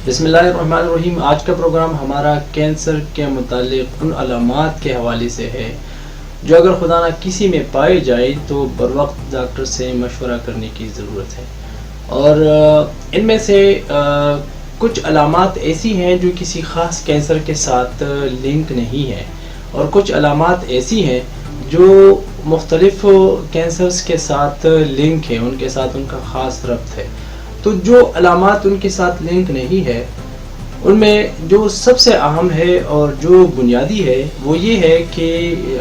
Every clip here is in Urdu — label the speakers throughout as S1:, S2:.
S1: بسم اللہ الرحمن الرحیم۔ آج کا پروگرام ہمارا کینسر کے متعلق ان علامات کے حوالے سے ہے جو اگر خدا نہ کسی میں پائے جائے تو بر وقت ڈاکٹر سے مشورہ کرنے کی ضرورت ہے، اور ان میں سے کچھ علامات ایسی ہیں جو کسی خاص کینسر کے ساتھ لنک نہیں ہے، اور کچھ علامات ایسی ہیں جو مختلف کینسرز کے ساتھ لنک ہیں، ان کے ساتھ ان کا خاص ربط ہے۔ تو جو علامات ان کے ساتھ لنک نہیں ہے ان میں جو سب سے اہم ہے اور جو بنیادی ہے وہ یہ ہے کہ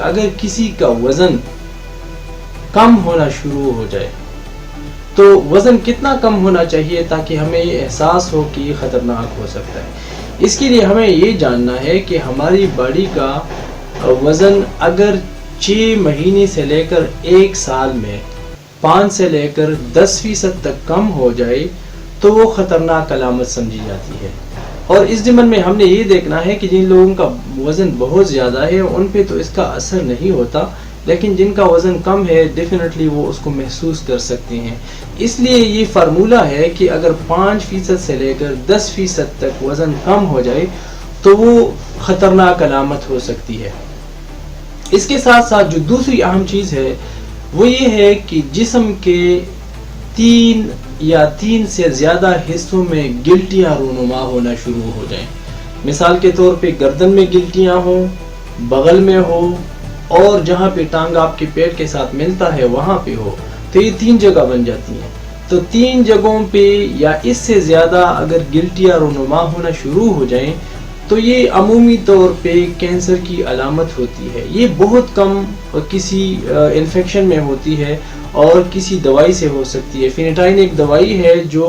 S1: اگر کسی کا وزن کم ہونا شروع ہو جائے تو وزن کتنا کم ہونا چاہیے تاکہ ہمیں یہ احساس ہو کہ یہ خطرناک ہو سکتا ہے۔ اس کے لیے ہمیں یہ جاننا ہے کہ ہماری باڈی کا وزن اگر 6 مہینے سے لے کر 1 سال میں 5 سے لے کر 10% تک کم ہو جائے تو وہ خطرناک علامت سمجھی جاتی ہے۔ اور اس ضمن میں ہم نے یہ دیکھنا ہے کہ جن لوگوں کا وزن بہت زیادہ ہے ان پہ تو اس کا اثر نہیں ہوتا، لیکن جن کا وزن کم ہے ڈیفینیٹلی وہ اس کو محسوس کر سکتے ہیں۔ اس لیے یہ فارمولہ ہے کہ اگر 5% سے لے کر 10% تک وزن کم ہو جائے تو وہ خطرناک علامت ہو سکتی ہے۔ اس کے ساتھ ساتھ جو دوسری اہم چیز ہے وہ یہ ہے کہ جسم کے 3 یا 3 سے زیادہ حصوں میں گلٹیاں رونما ہونا شروع ہو جائیں۔ مثال کے طور پہ گردن میں گلٹیاں ہوں، بغل میں ہو، اور جہاں پہ ٹانگ آپ کے پیٹ کے ساتھ ملتا ہے وہاں پہ ہو، تو یہ 3 جگہ بن جاتی ہیں۔ تو 3 جگہوں پہ یا اس سے زیادہ اگر گلٹیاں رونما ہونا شروع ہو جائیں تو یہ عمومی طور پہ کینسر کی علامت ہوتی ہے۔ یہ بہت کم کسی انفیکشن میں ہوتی ہے اور کسی دوائی سے ہو سکتی ہے۔ فینیٹائن ایک دوائی ہے جو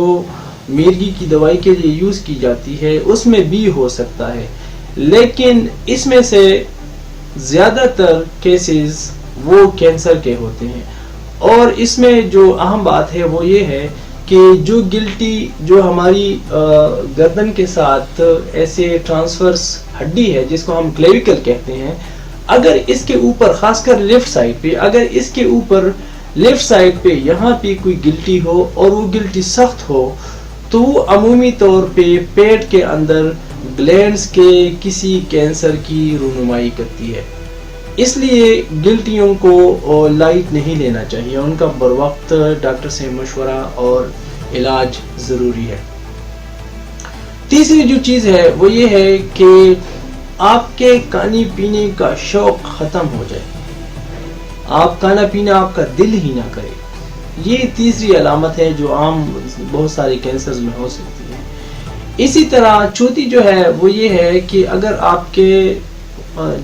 S1: میرگی کی دوائی کے لیے یوز کی جاتی ہے، اس میں بھی ہو سکتا ہے، لیکن اس میں سے زیادہ تر کیسز وہ کینسر کے ہوتے ہیں۔ اور اس میں جو اہم بات ہے وہ یہ ہے کہ جو گلٹی جو ہماری گردن کے ساتھ ایسے ٹرانسفرس ہڈی ہے جس کو ہم کلیویکل کہتے ہیں، اگر اس کے اوپر خاص کر لیفٹ سائڈ پہ، اگر اس کے اوپر لیفٹ سائڈ پہ یہاں پہ کوئی گلٹی ہو اور وہ گلٹی سخت ہو تو وہ عمومی طور پہ پیٹ کے اندر گلینڈز کے کسی کینسر کی رونمائی کرتی ہے۔ اس لیے گلٹیوں کو لائٹ نہیں لینا چاہیے، ان کا بر وقت ڈاکٹر سے مشورہ اور علاج ضروری ہے۔ تیسری جو چیز ہے وہ یہ ہے کہ آپ کے کھانے پینے کا شوق ختم ہو جائے، آپ کھانا پینا آپ کا دل ہی نہ کرے، یہ تیسری علامت ہے جو عام بہت سارے کینسرز میں ہو سکتی ہے۔ اسی طرح چوتھی جو ہے وہ یہ ہے کہ اگر آپ کے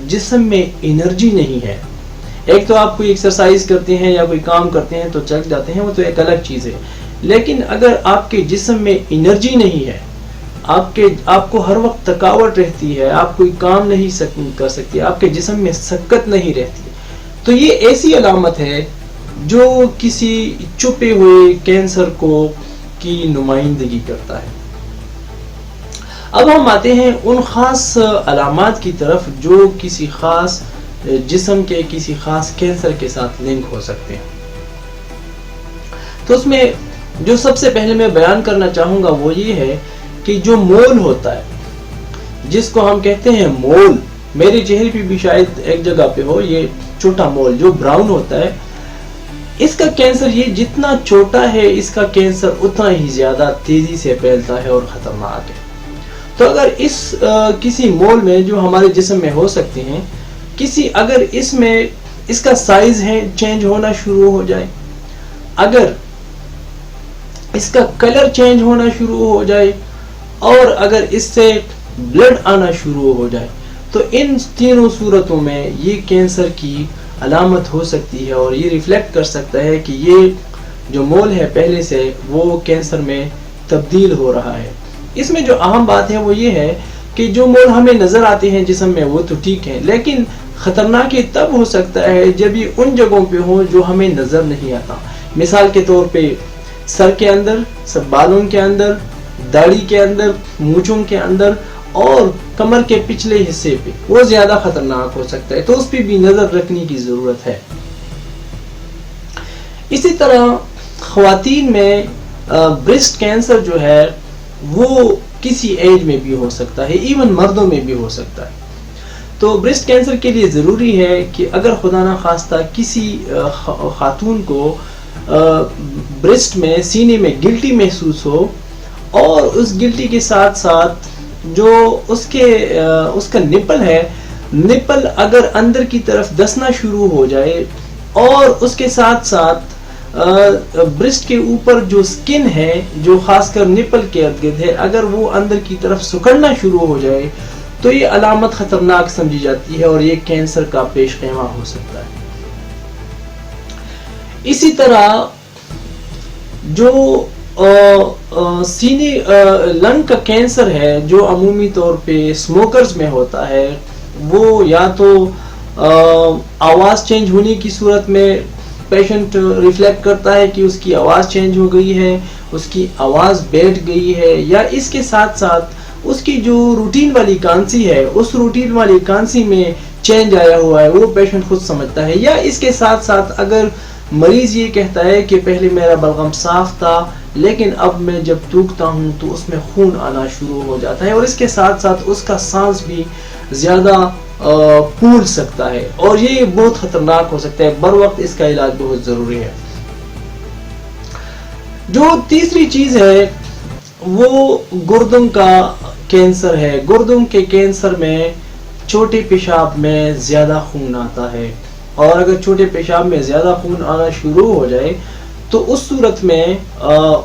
S1: جسم میں انرجی نہیں ہے، ایک تو آپ کوئی ایکسرسائز کرتے ہیں یا کوئی کام کرتے ہیں تو چل جاتے ہیں، وہ تو ایک الگ چیز ہے، لیکن اگر آپ کے جسم میں انرجی نہیں ہے، آپ کو ہر وقت تھکاوٹ رہتی ہے، آپ کوئی کام نہیں کر سکتے، آپ کے جسم میں سکت نہیں رہتی، تو یہ ایسی علامت ہے جو کسی چھپے ہوئے کینسر کی نمائندگی کرتا ہے۔ اب ہم آتے ہیں ان خاص علامات کی طرف جو کسی خاص جسم کے کسی خاص کینسر کے ساتھ لنک ہو سکتے ہیں۔ تو اس میں جو سب سے پہلے میں بیان کرنا چاہوں گا وہ یہ ہے کہ جو مول ہوتا ہے جس کو ہم کہتے ہیں مول، میرے چہرے پہ بھی شاید ایک جگہ پہ ہو، یہ چھوٹا مول جو براؤن ہوتا ہے، اس کا کینسر یہ جتنا چھوٹا ہے اس کا کینسر اتنا ہی زیادہ تیزی سے پھیلتا ہے اور خطرناک ہے۔ تو اگر کسی مول میں جو ہمارے جسم میں ہو سکتے ہیں، اگر اس کا سائز ہے چینج ہونا شروع ہو جائے، اگر اس کا کلر چینج ہونا شروع ہو جائے، اور اگر اس سے بلڈ آنا شروع ہو جائے، تو ان تینوں صورتوں میں یہ کینسر کی علامت ہو سکتی ہے، اور یہ ریفلیکٹ کر سکتا ہے کہ یہ جو مول ہے پہلے سے وہ کینسر میں تبدیل ہو رہا ہے۔ اس میں جو اہم بات ہے وہ یہ ہے کہ جو مول ہمیں نظر آتے ہیں جسم میں وہ تو ٹھیک ہے، لیکن خطرناک یہ تب ہو سکتا ہے جب یہ ان جگہوں پہ ہو جو ہمیں نظر نہیں آتا۔ مثال کے طور پہ سر کے اندر، سب بالوں کے اندر، داڑھی کے اندر، مونچھوں کے اندر، اور کمر کے پچھلے حصے پہ وہ زیادہ خطرناک ہو سکتا ہے، تو اس پہ بھی نظر رکھنے کی ضرورت ہے۔ اسی طرح خواتین میں بریسٹ کینسر جو ہے وہ کسی ایج میں بھی ہو سکتا ہے، ایون مردوں میں بھی ہو سکتا ہے۔ تو بریسٹ کینسر کے لیے ضروری ہے کہ اگر خدا نہ خواستہ کسی خاتون کو بریسٹ میں، سینے میں گلٹی محسوس ہو، اور اس گلٹی کے ساتھ ساتھ جو اس کا نپل ہے، نپل اگر اندر کی طرف دسنا شروع ہو جائے، اور اس کے ساتھ ساتھ برسٹ کے اوپر جو سکن ہے، جو خاص کر نپل کے ارد گرد ہے، اگر وہ اندر کی طرف سکڑنا شروع ہو جائے تو یہ علامت خطرناک سمجھی جاتی ہے اور یہ کینسر کا پیش خیمہ ہو سکتا ہے۔ اسی طرح جو سینے لنگ کا کینسر ہے، جو عمومی طور پہ اسموکرز میں ہوتا ہے، وہ یا تو آواز چینج ہونے کی صورت میں پیشنٹ ریفلیکٹ کرتا ہے کہ اس کی آواز چینج ہو گئی ہے، اس کی آواز بیٹھ گئی ہے، یا اس کے ساتھ ساتھ اس کی جو روٹین والی کانسی ہے، اس روٹین والی کانسی میں چینج آیا ہوا ہے، وہ پیشنٹ خود سمجھتا ہے۔ یا اس کے ساتھ ساتھ اگر مریض یہ کہتا ہے کہ پہلے میرا بلغم صاف تھا لیکن اب میں جب تھوکتا ہوں تو اس میں خون آنا شروع ہو جاتا ہے، اور اس کے ساتھ ساتھ اس کا سانس بھی زیادہ پھول سکتا ہے، اور یہ بہت خطرناک ہو سکتا ہے۔ بر وقت اس کا علاج بہت ضروری ہے۔ جو تیسری چیز ہے وہ گردوں کا کینسر ہے۔ گردوں کے کینسر میں چھوٹے پیشاب میں زیادہ خون آتا ہے، اور اگر چھوٹے پیشاب میں زیادہ خون آنا شروع ہو جائے تو اس صورت میں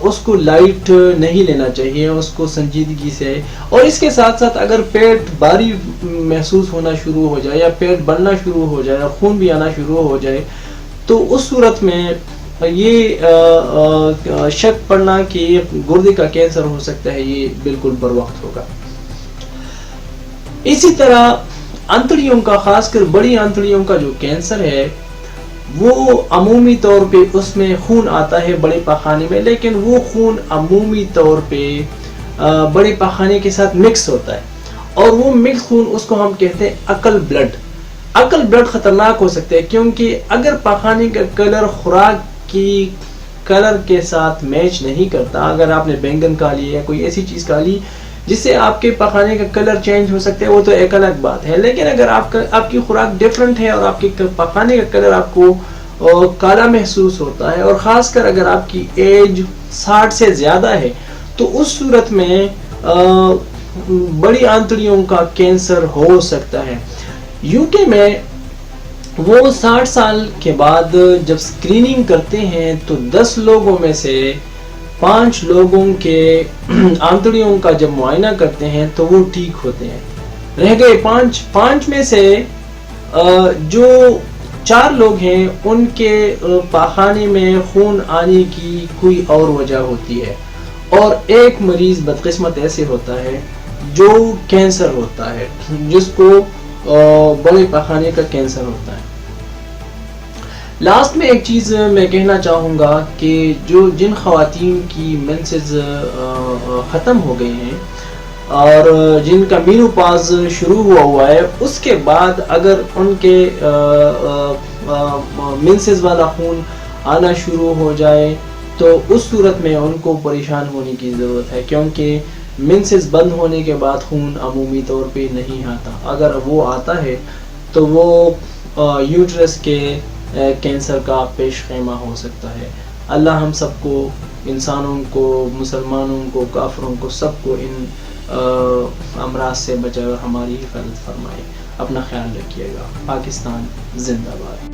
S1: اس کو لائٹ نہیں لینا چاہیے، اس کو سنجیدگی سے، اور اس کے ساتھ ساتھ اگر پیٹ بھاری محسوس ہونا شروع ہو جائے، یا پیٹ بڑھنا شروع ہو جائے، خون بھی آنا شروع ہو جائے، تو اس صورت میں یہ شک پڑنا کہ یہ گردے کا کینسر ہو سکتا ہے، یہ بالکل بر وقت ہوگا۔ اسی طرح انتڑیوں کا، خاص کر بڑی انتڑیوں کا جو کینسر ہے، وہ عمومی طور پہ اس میں خون آتا ہے بڑے پاخانے میں، لیکن وہ خون عمومی طور پہ بڑے پاخانے کے ساتھ مکس ہوتا ہے، اور وہ مکس خون اس کو ہم کہتے ہیں عقل بلڈ۔ عقل بلڈ خطرناک ہو سکتا ہے، کیونکہ اگر پاخانے کا کلر خوراک کی کلر کے ساتھ میچ نہیں کرتا، اگر آپ نے بینگن کھا لی یا کوئی ایسی چیز کھا لی جس سے آپ کے پاخانے کا کلر چینج ہو سکتا ہے، وہ تو ایک الگ بات ہے، لیکن اگر آپ کی خوراک ڈیفرنٹ ہے اور آپ کے پاخانے کا کلر آپ کو کالا محسوس ہوتا ہے، اور خاص کر اگر آپ کی ایج 60 سے زیادہ ہے، تو اس صورت میں بڑی آنتڑیوں کا کینسر ہو سکتا ہے۔ یوکے میں وہ 60 سال کے بعد جب سکریننگ کرتے ہیں تو 10 لوگوں میں سے 5 لوگوں کے آنتڑیوں کا جب معائنہ کرتے ہیں تو وہ ٹھیک ہوتے ہیں۔ رہ گئے 5 میں سے جو 4 لوگ ہیں ان کے پاخانے میں خون آنے کی کوئی اور وجہ ہوتی ہے، اور ایک مریض بدقسمت ایسے ہوتا ہے جو کینسر ہوتا ہے، جس کو بڑے پاخانے کا کینسر ہوتا ہے۔ لاسٹ میں ایک چیز میں کہنا چاہوں گا کہ جن خواتین کی مینسز ختم ہو گئی ہیں اور جن کا مینوپاز شروع ہوا ہے، اس کے بعد اگر ان کے مینسز والا خون آنا شروع ہو جائے تو اس صورت میں ان کو پریشان ہونے کی ضرورت ہے، کیونکہ مینسز بند ہونے کے بعد خون عمومی طور پہ نہیں آتا۔ اگر وہ آتا ہے تو وہ یوٹرس کے کینسر کا پیش خیمہ ہو سکتا ہے۔ اللہ ہم سب کو، انسانوں کو، مسلمانوں کو، کافروں کو، سب کو ان امراض سے بچائے اور ہماری حفاظت فرمائے۔ اپنا خیال رکھیے گا۔ پاکستان زندہ باد۔